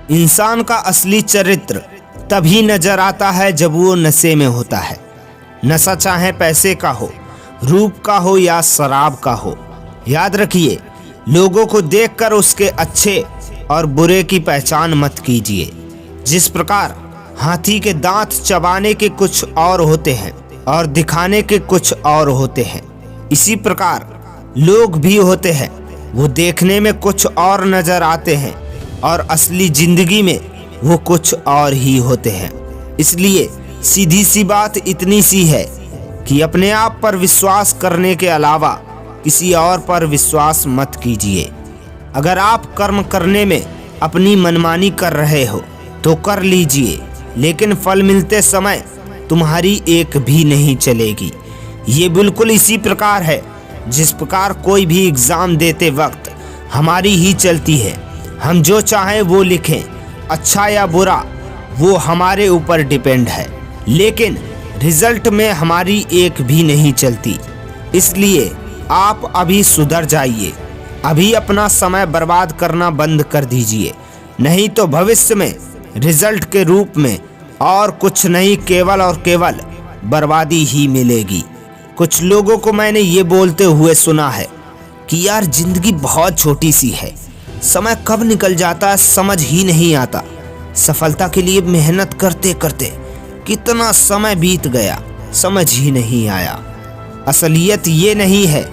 इंसान का असली चरित्र तभी नजर आता है जब वो नशे में होता है। नशा चाहे पैसे का हो, रूप का हो या शराब का हो। याद रखिए, लोगों को देखकर उसके अच्छे और बुरे की पहचान मत कीजिए। जिस प्रकार हाथी के दांत चबाने के कुछ और होते हैं और दिखाने के कुछ और होते हैं, इसी प्रकार लोग भी होते हैं। वो देखने में कुछ और नजर आते हैं और असली जिंदगी में वो कुछ और ही होते हैं। इसलिए सीधी सी बात इतनी सी है कि अपने आप पर विश्वास करने के अलावा किसी और पर विश्वास मत कीजिए। अगर आप कर्म करने में अपनी मनमानी कर रहे हो तो कर लीजिए, लेकिन फल मिलते समय तुम्हारी एक भी नहीं चलेगी। ये बिल्कुल इसी प्रकार है जिस प्रकार कोई भी एग्ज़ाम देते वक्त हमारी ही चलती है। हम जो चाहें वो लिखें, अच्छा या बुरा वो हमारे ऊपर डिपेंड है, लेकिन रिजल्ट में हमारी एक भी नहीं चलती। इसलिए आप अभी सुधर जाइए, अभी अपना समय बर्बाद करना बंद कर दीजिए, नहीं तो भविष्य में रिजल्ट के रूप में और कुछ नहीं, केवल और केवल बर्बादी ही मिलेगी। कुछ लोगों को मैंने ये बोलते हुए सुना है कि यार जिंदगी बहुत छोटी सी है, समय कब निकल जाता है समझ ही नहीं आता। सफलता के लिए मेहनत करते करते कितना समय बीत गया समझ ही नहीं आया। असलियत ये नहीं है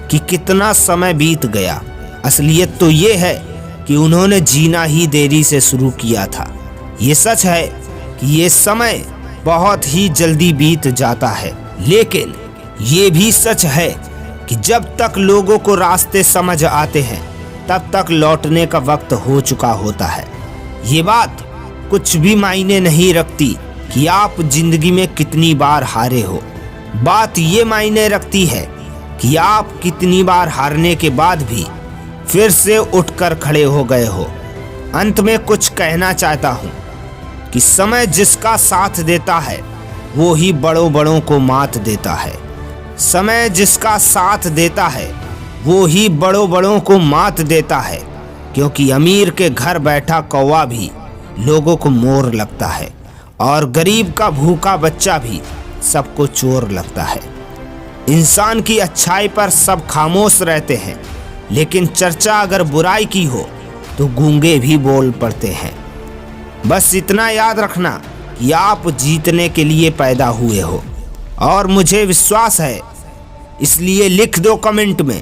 कि कितना समय बीत गया, असलियत तो ये है कि उन्होंने जीना ही देरी से शुरू किया था। ये सच है कि ये समय बहुत ही जल्दी बीत जाता है, लेकिन ये भी सच है कि जब तक लोगों को रास्ते समझ आते हैं तब तक लौटने का वक्त हो चुका होता है। ये बात कुछ भी मायने नहीं रखती कि आप जिंदगी में कितनी बार हारे हो। बात ये मायने रखती है कि आप कितनी बार हारने के बाद भी फिर से उठकर खड़े हो गए हो। अंत में कुछ कहना चाहता हूँ कि समय जिसका साथ देता है वो ही बड़ों बड़ों को मात देता है। समय जिसका साथ देता है वो ही बड़ों बड़ों को मात देता है, क्योंकि अमीर के घर बैठा कौवा भी लोगों को मोर लगता है और गरीब का भूखा बच्चा भी सबको चोर लगता है। इंसान की अच्छाई पर सब खामोश रहते हैं, लेकिन चर्चा अगर बुराई की हो तो गूंगे भी बोल पड़ते हैं। बस इतना याद रखना कि आप जीतने के लिए पैदा हुए हो और मुझे विश्वास है, इसलिए लिख दो कमेंट में,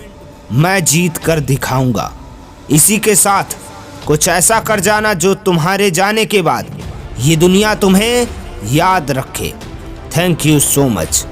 मैं जीत कर दिखाऊंगा। इसी के साथ कुछ ऐसा कर जाना जो तुम्हारे जाने के बाद ये दुनिया तुम्हें याद रखे। Thank you so much.